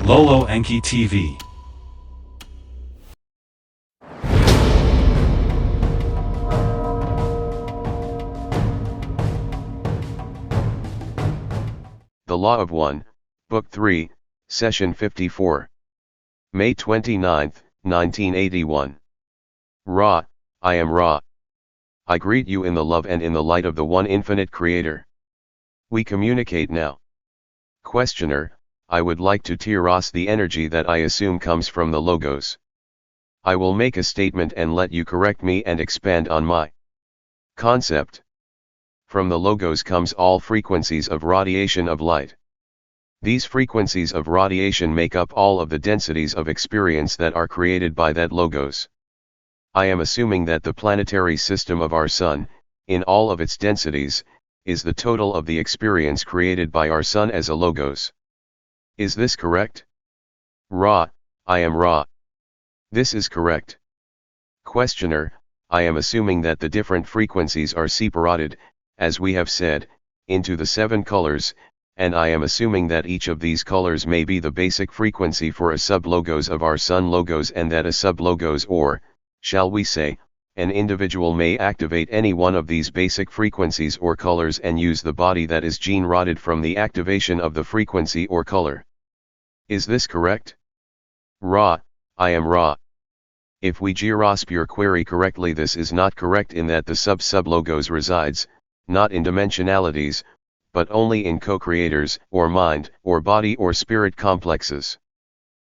Lolo Enki TV. The Law of One, Book 3, Session 54. May 29, 1981. Ra, I am Ra. I greet you in the love and in the light of the one infinite Creator. We communicate now. Questioner, I would like to teros the energy that I assume comes from the Logos. I will make a statement and let you correct me and expand on my concept. From the Logos comes all frequencies of radiation of light. These frequencies of radiation make up all of the densities of experience that are created by that Logos. I am assuming that the planetary system of our Sun, in all of its densities, is the total of the experience created by our Sun as a Logos. Is this correct? Ra, I am Ra. This is correct. Questioner, I am assuming that the different frequencies are separated, as we have said, into the 7 colors, and I am assuming that each of these colors may be the basic frequency for a sub-logos of our Sun Logos, and that a sub-logos, or, shall we say, an individual may activate any one of these basic frequencies or colors and use the body that is gene-rotted from the activation of the frequency or color. Is this correct? Ra, I am Ra. If we grasp your query correctly, this is not correct in that the sub-logos resides, not in dimensionalities, but only in co-creators, or mind, or body or spirit complexes.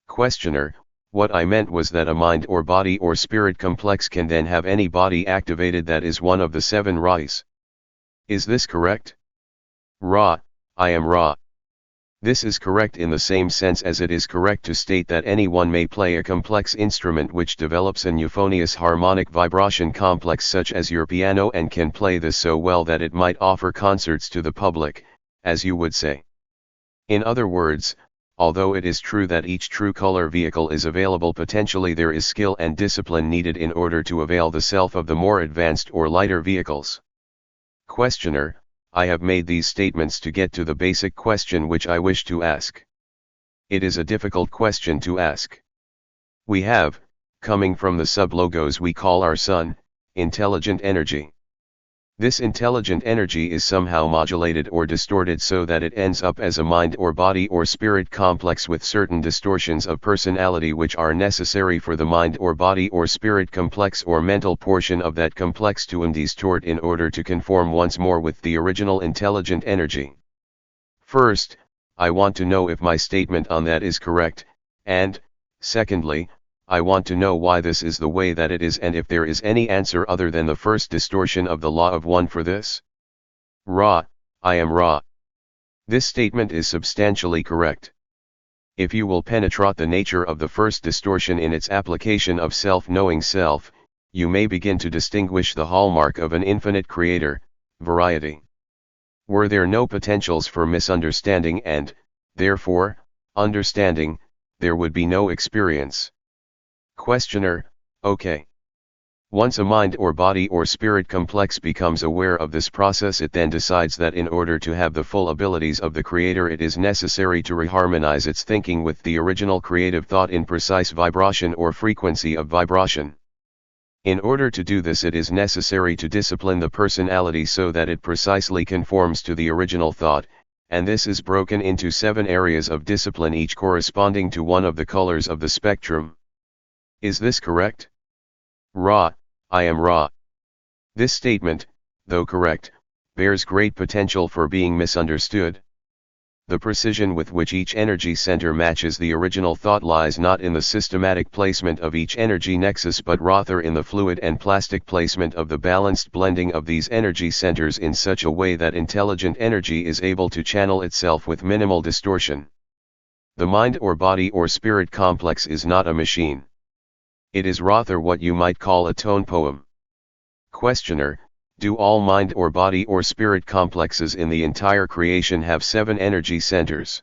Questioner, what I meant was that a mind or body or spirit complex can then have any body activated that is one of the 7 Ra'is. Is this correct? Ra, I am Ra. This is correct in the same sense as it is correct to state that anyone may play a complex instrument which develops an euphonious harmonic vibration complex such as your piano, and can play this so well that it might offer concerts to the public, as you would say. In other words, although it is true that each true color vehicle is available, potentially there is skill and discipline needed in order to avail the self of the more advanced or lighter vehicles. Questioner, I have made these statements to get to the basic question which I wish to ask. It is a difficult question to ask. We have, coming from the sub-logos we call our Sun, intelligent energy. This intelligent energy is somehow modulated or distorted so that it ends up as a mind or body or spirit complex with certain distortions of personality which are necessary for the mind or body or spirit complex or mental portion of that complex to distort in order to conform once more with the original intelligent energy. First, I want to know if my statement on that is correct, and, secondly, I want to know why this is the way that it is, and if there is any answer other than the first distortion of the Law of One for this. Ra, I am Ra. This statement is substantially correct. If you will penetrate the nature of the first distortion in its application of self-knowing self, you may begin to distinguish the hallmark of an infinite creator, variety. Were there no potentials for misunderstanding and, therefore, understanding, there would be no experience. Questioner, okay. Once a mind or body or spirit complex becomes aware of this process, it then decides that in order to have the full abilities of the Creator, it is necessary to reharmonize its thinking with the original creative thought in precise vibration or frequency of vibration. In order to do this, it is necessary to discipline the personality so that it precisely conforms to the original thought, and this is broken into 7 areas of discipline, each corresponding to one of the colors of the spectrum. Is this correct? Ra, I am Ra. This statement, though correct, bears great potential for being misunderstood. The precision with which each energy center matches the original thought lies not in the systematic placement of each energy nexus, but rather in the fluid and plastic placement of the balanced blending of these energy centers in such a way that intelligent energy is able to channel itself with minimal distortion. The mind or body or spirit complex is not a machine. It is rather what you might call a tone poem. Questioner, do all mind or body or spirit complexes in the entire creation have 7 energy centers?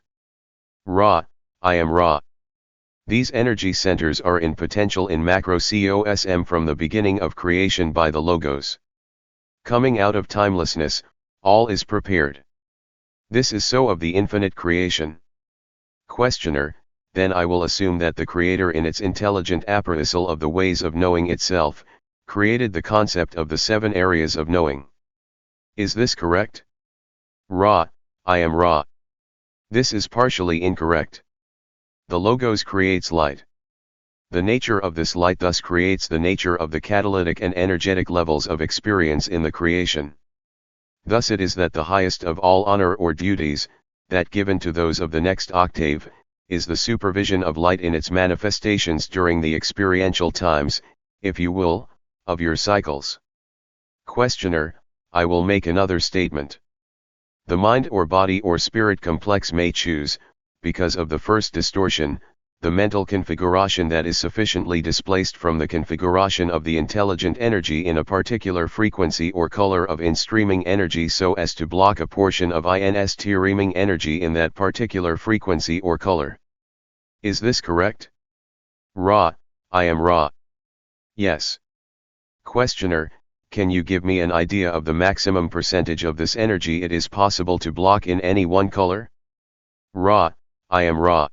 Ra, I am Ra. These energy centers are in potential in macro COSM from the beginning of creation by the Logos. Coming out of timelessness, all is prepared. This is so of the infinite creation. Questioner, then I will assume that the Creator in its intelligent appraisal of the ways of knowing itself, created the concept of the 7 areas of knowing. Is this correct? Ra, I am Ra. This is partially incorrect. The Logos creates light. The nature of this light thus creates the nature of the catalytic and energetic levels of experience in the creation. Thus it is that the highest of all honor or duties, that given to those of the next octave, is the supervision of light in its manifestations during the experiential times, if you will, of your cycles. Questioner, I will make another statement. The mind or body or spirit complex may choose, because of the first distortion, the mental configuration that is sufficiently displaced from the configuration of the intelligent energy in a particular frequency or color of in-streaming energy so as to block a portion of in-streaming energy in that particular frequency or color. Is this correct? Ra, I am Ra. Yes. Questioner, can you give me an idea of the maximum percentage of this energy it is possible to block in any one color? Ra, I am Ra.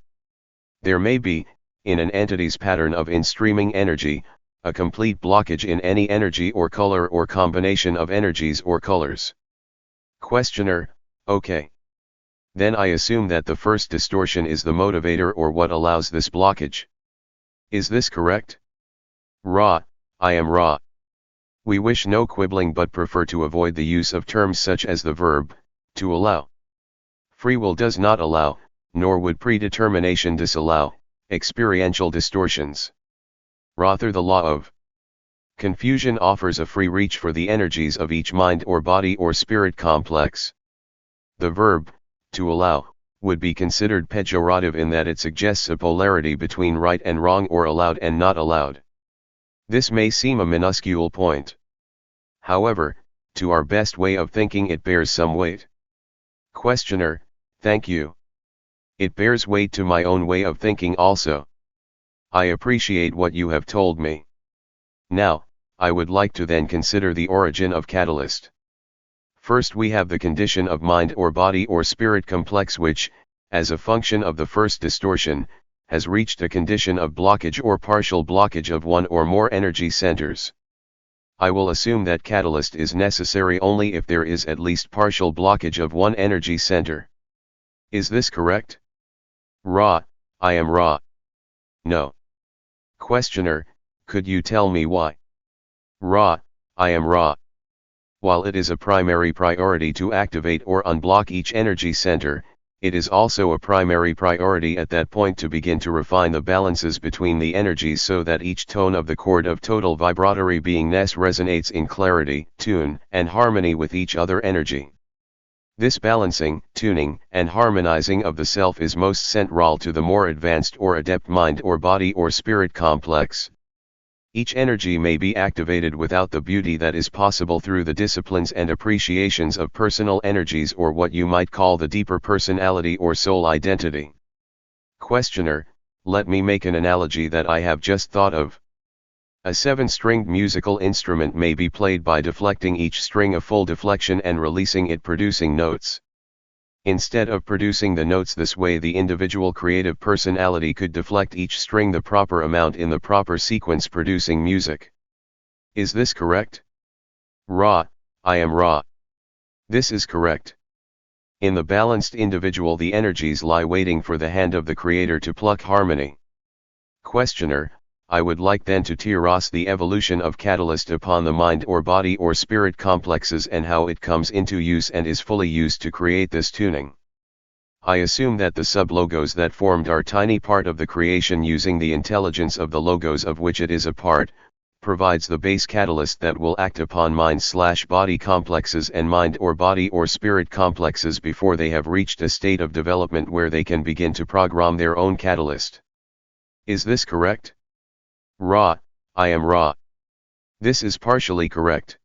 There may be, in an entity's pattern of in-streaming energy, a complete blockage in any energy or color or combination of energies or colors. Questioner, okay. Then I assume that the first distortion is the motivator or what allows this blockage. Is this correct? Ra, I am Ra. We wish no quibbling but prefer to avoid the use of terms such as the verb, to allow. Free will does not allow, nor would predetermination disallow, experiential distortions. Rather the law of confusion offers a free reach for the energies of each mind or body or spirit complex. The verb, to allow, would be considered pejorative in that it suggests a polarity between right and wrong or allowed and not allowed. This may seem a minuscule point. However, to our best way of thinking it bears some weight. Questioner, thank you. It bears weight to my own way of thinking also. I appreciate what you have told me. Now, I would like to then consider the origin of catalyst. First we have the condition of mind or body or spirit complex which, as a function of the first distortion, has reached a condition of blockage or partial blockage of one or more energy centers. I will assume that catalyst is necessary only if there is at least partial blockage of one energy center. Is this correct? Ra, I am Ra. No. Questioner, could you tell me why? Ra, I am Ra. While it is a primary priority to activate or unblock each energy center, it is also a primary priority at that point to begin to refine the balances between the energies so that each tone of the chord of total vibratory beingness resonates in clarity, tune, and harmony with each other energy. This balancing, tuning, and harmonizing of the self is most central to the more advanced or adept mind or body or spirit complex. Each energy may be activated without the beauty that is possible through the disciplines and appreciations of personal energies or what you might call the deeper personality or soul identity. Questioner, let me make an analogy that I have just thought of. A 7-stringed musical instrument may be played by deflecting each string a full deflection and releasing it producing notes. Instead of producing the notes this way, the individual creative personality could deflect each string the proper amount in the proper sequence producing music. Is this correct? Ra, I am Ra. This is correct. In the balanced individual the energies lie waiting for the hand of the creator to pluck harmony. Questioner, I would like then to tease the evolution of catalyst upon the mind or body or spirit complexes and how it comes into use and is fully used to create this tuning. I assume that the sub-logos that formed are tiny part of the creation using the intelligence of the logos of which it is a part, provides the base catalyst that will act upon mind/body complexes and mind or body or spirit complexes before they have reached a state of development where they can begin to program their own catalyst. Is this correct? Ra, I am Ra. This is partially correct.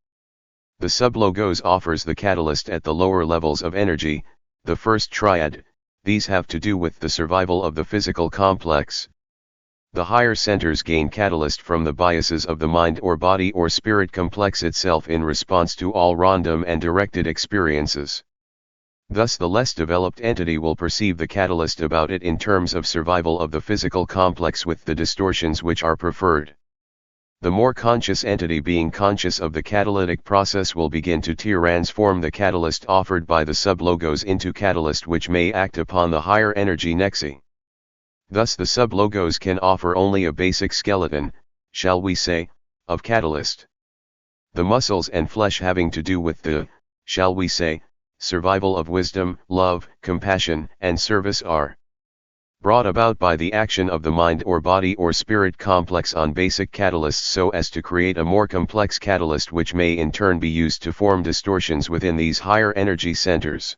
The sub-logos offers the catalyst at the lower levels of energy, the first triad. These have to do with the survival of the physical complex. The higher centers gain catalyst from the biases of the mind or body or spirit complex itself in response to all random and directed experiences. Thus the less developed entity will perceive the catalyst about it in terms of survival of the physical complex with the distortions which are preferred. The more conscious entity being conscious of the catalytic process will begin to transform the catalyst offered by the sublogos into catalyst which may act upon the higher energy nexi. Thus the sublogos can offer only a basic skeleton, shall we say, of catalyst. The muscles and flesh having to do with the, shall we say, survival of wisdom, love, compassion, and service are brought about by the action of the mind or body or spirit complex on basic catalysts so as to create a more complex catalyst which may in turn be used to form distortions within these higher energy centers.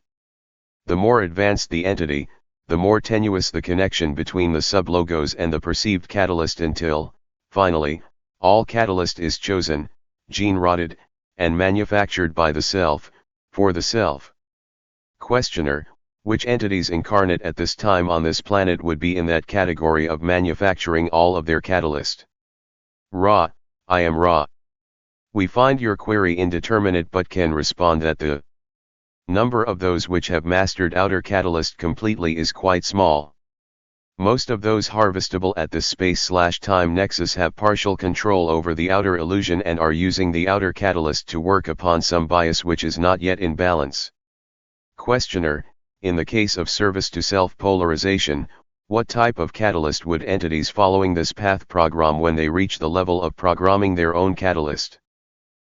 The more advanced the entity, the more tenuous the connection between the sublogos and the perceived catalyst until, finally, all catalyst is chosen, gene-rotted, and manufactured by the self, for the self. Questioner: which entities incarnate at this time on this planet would be in that category of manufacturing all of their catalyst? Ra: I am Ra. We find your query indeterminate but can respond that the number of those which have mastered outer catalyst completely is quite small. Most of those harvestable at this space/time nexus have partial control over the outer illusion and are using the outer catalyst to work upon some bias which is not yet in balance. Questioner: in the case of service to self-polarization, what type of catalyst would entities following this path program when they reach the level of programming their own catalyst?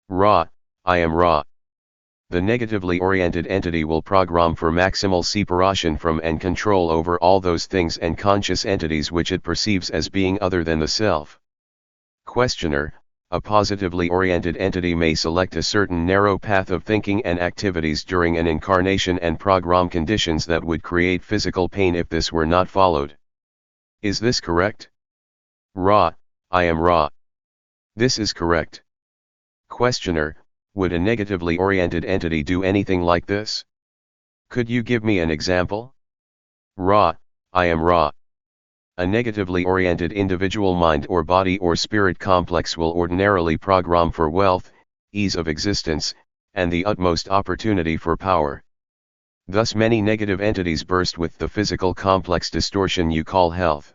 Ra: I am Ra. The negatively oriented entity will program for maximal separation from and control over all those things and conscious entities which it perceives as being other than the self. Questioner: a positively oriented entity may select a certain narrow path of thinking and activities during an incarnation and program conditions that would create physical pain if this were not followed. Is this correct? Ra: I am Ra. This is correct. Questioner: would a negatively oriented entity do anything like this? Could you give me an example? Ra: I am Ra. A negatively oriented individual mind or body or spirit complex will ordinarily program for wealth, ease of existence, and the utmost opportunity for power. Thus many negative entities burst with the physical complex distortion you call health.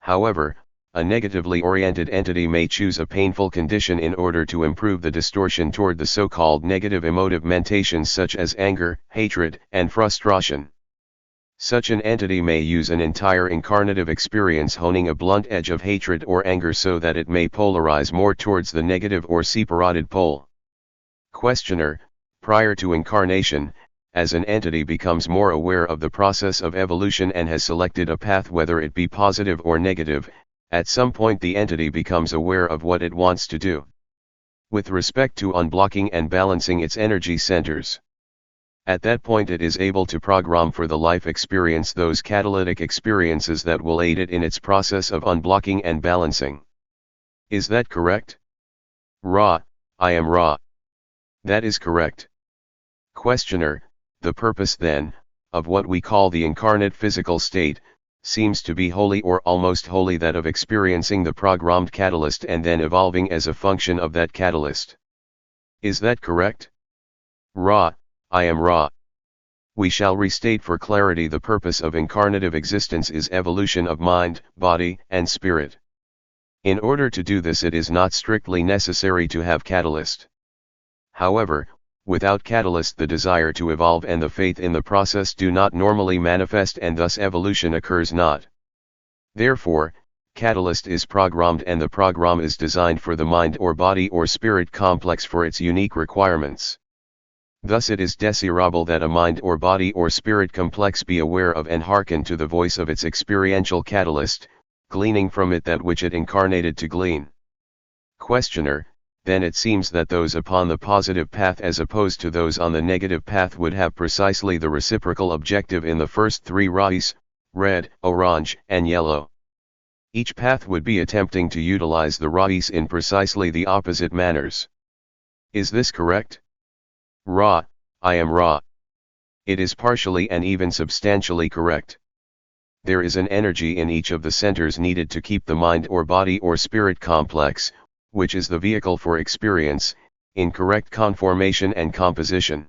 However, a negatively oriented entity may choose a painful condition in order to improve the distortion toward the so-called negative emotive mentations such as anger, hatred, and frustration. Such an entity may use an entire incarnative experience honing a blunt edge of hatred or anger so that it may polarize more towards the negative or separated pole. Questioner: prior to incarnation, as an entity becomes more aware of the process of evolution and has selected a path whether it be positive or negative, at some point the entity becomes aware of what it wants to do with respect to unblocking and balancing its energy centers. At that point it is able to program for the life experience those catalytic experiences that will aid it in its process of unblocking and balancing. Is that correct? Ra: I am Ra. That is correct. Questioner: the purpose then, of what we call the incarnate physical state, seems to be wholly or almost wholly that of experiencing the programmed catalyst and then evolving as a function of that catalyst. Is that correct? Ra: I am Ra. We shall restate for clarity the purpose of incarnative existence is evolution of mind, body, and spirit. In order to do this it is not strictly necessary to have catalyst. However, without catalyst the desire to evolve and the faith in the process do not normally manifest and thus evolution occurs not. Therefore, catalyst is programmed and the program is designed for the mind or body or spirit complex for its unique requirements. Thus it is desirable that a mind or body or spirit complex be aware of and hearken to the voice of its experiential catalyst, gleaning from it that which it incarnated to glean. Questioner: then it seems that those upon the positive path as opposed to those on the negative path would have precisely the reciprocal objective in the first three Rais: red, orange, and yellow. Each path would be attempting to utilize the Rais in precisely the opposite manners. Is this correct? Ra: I am Ra. It is partially and even substantially correct. There is an energy in each of the centers needed to keep the mind or body or spirit complex, which is the vehicle for experience, in correct conformation and composition.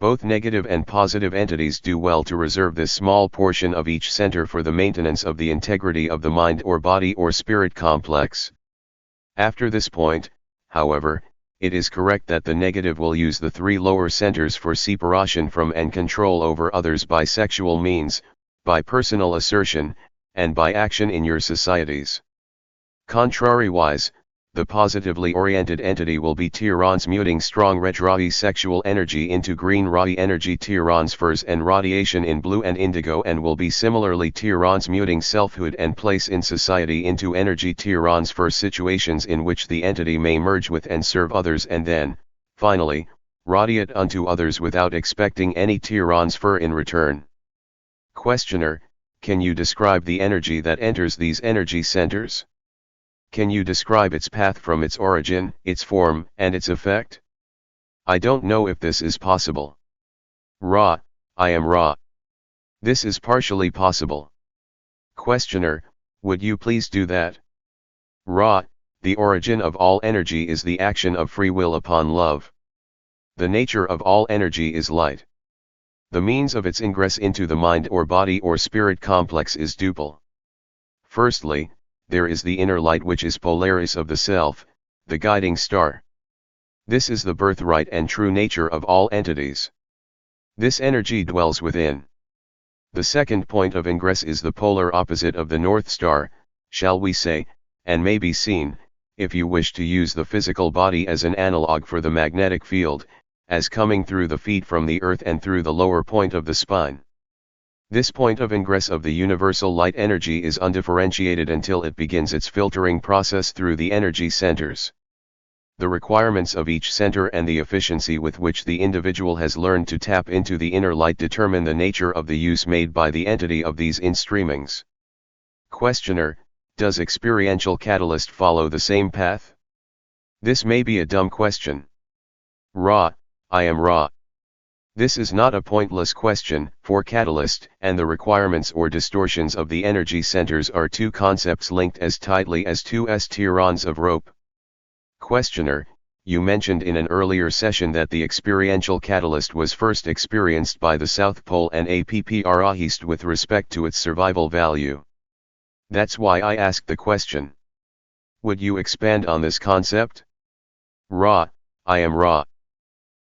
Both negative and positive entities do well to reserve this small portion of each center for the maintenance of the integrity of the mind or body or spirit complex. After this point, however, it is correct that the negative will use the three lower centers for separation from and control over others by sexual means, by personal assertion, and by action in your societies. Contrariwise, the positively oriented entity will be transmuting strong red Ra'i sexual energy into green Ra'i energy transfers and radiation in blue and indigo, and will be similarly transmuting selfhood and place in society into energy transfer situations in which the entity may merge with and serve others, and then, finally, radiate unto others without expecting any transfer in return. Questioner: can you describe the energy that enters these energy centers? Can you describe its path from its origin, its form, and its effect? I don't know if this is possible. Ra: I am Ra. This is partially possible. Questioner: would you please do that? Ra: the origin of all energy is the action of free will upon love. The nature of all energy is light. The means of its ingress into the mind or body or spirit complex is duple. Firstly, there is the inner light, which is Polaris of the self, the guiding star. This is the birthright and true nature of all entities. This energy dwells within. The second point of ingress is the polar opposite of the North Star, shall we say, and may be seen, if you wish to use the physical body as an analog for the magnetic field, as coming through the feet from the earth and through the lower point of the spine. This point of ingress of the universal light energy is undifferentiated until it begins its filtering process through the energy centers. The requirements of each center and the efficiency with which the individual has learned to tap into the inner light determine the nature of the use made by the entity of these in-streamings. Questioner: does experiential catalyst follow the same path? This may be a dumb question. Ra: I am Ra. This is not a pointless question, for catalyst and the requirements or distortions of the energy centers are two concepts linked as tightly as two tirons of rope. Questioner: you mentioned in an earlier session that the experiential catalyst was first experienced by the South Pole and Appra East with respect to its survival value. That's why I asked the question. Would you expand on this concept? Ra: I am Ra.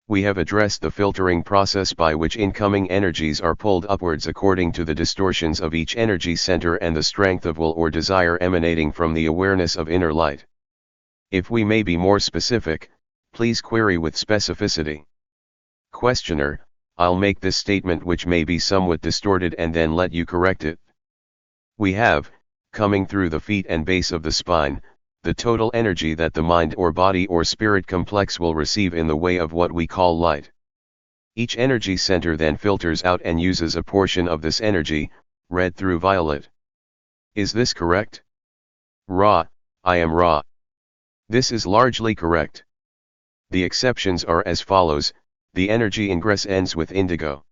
We have addressed the filtering process by which incoming energies are pulled upwards according to the distortions of each energy center and the strength of will or desire emanating from the awareness of inner light. If we may be more specific, please query with specificity. Questioner: I'll make this statement which may be somewhat distorted and then let you correct it. We have, coming through the feet and base of the spine, the total energy that the mind or body or spirit complex will receive in the way of what we call light. Each energy center then filters out and uses a portion of this energy, red through violet. Is this correct? Ra: I am Ra. This is largely correct. The exceptions are as follows: the energy ingress ends with indigo.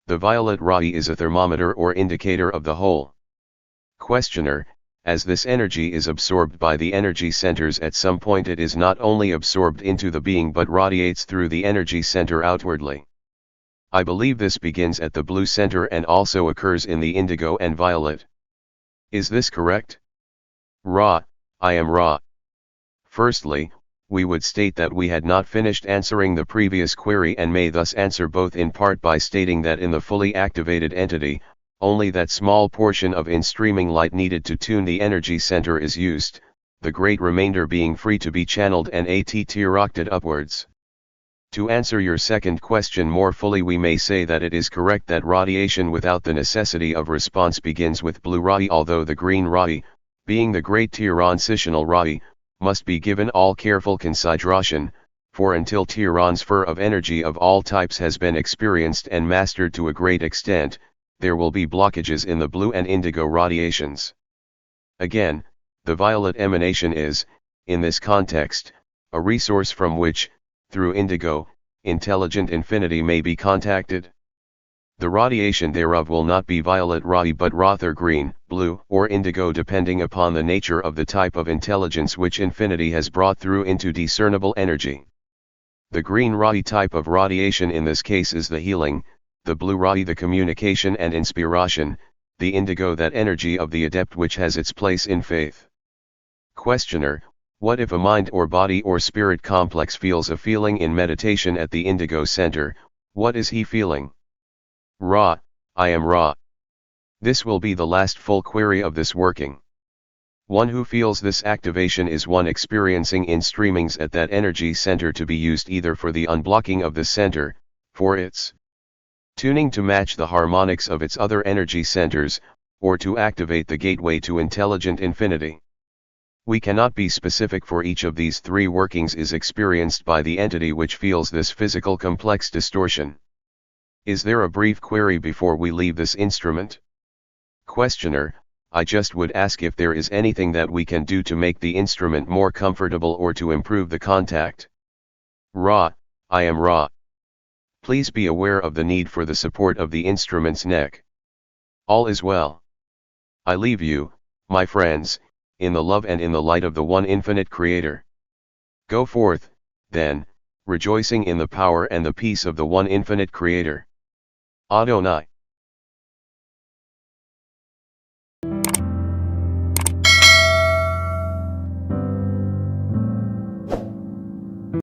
The violet Ra'i is a thermometer or indicator of the whole. Questioner: as this energy is absorbed by the energy centers at some point, it is not only absorbed into the being but radiates through the energy center outwardly. I believe this begins at the blue center and also occurs in the indigo and violet. Is this correct? Ra: I am Ra. Firstly, we would state that we had not finished answering the previous query and may thus answer both in part by stating that in the fully activated entity, only that small portion of in-streaming light needed to tune the energy center is used, the great remainder being free to be channeled and directed upwards. To answer your second question more fully, we may say that it is correct that radiation without the necessity of response begins with blue Ra'i, although the green Ra'i, being the great transitional Ra'i, must be given all careful consideration, for until transfer of energy of all types has been experienced and mastered to a great extent, there will be blockages in the blue and indigo radiations. Again, the violet emanation is, in this context, a resource from which, through indigo, intelligent infinity may be contacted. The radiation thereof will not be violet Ra'i but rather green, blue, or indigo, depending upon the nature of the type of intelligence which infinity has brought through into discernible energy. The green Ra'i type of radiation in this case is the healing, the blue Ra'i the communication and inspiration, the indigo that energy of the adept which has its place in faith. Questioner, what if a mind or body or spirit complex feels a feeling in meditation at the indigo center, what is he feeling? Ra, I am Ra. This will be the last full query of this working. One who feels this activation is one experiencing in streamings at that energy center to be used either for the unblocking of the center, for its tuning to match the harmonics of its other energy centers, or to activate the gateway to intelligent infinity. We cannot be specific for each of these three workings is experienced by the entity which feels this physical complex distortion. Is there a brief query before we leave this instrument? Questioner, I just would ask if there is anything that we can do to make the instrument more comfortable or to improve the contact. Ra, I am Ra. Please be aware of the need for the support of the instrument's neck. All is well. I leave you, my friends, in the love and in the light of the one infinite Creator. Go forth, then, rejoicing in the power and the peace of the one infinite Creator. Adonai.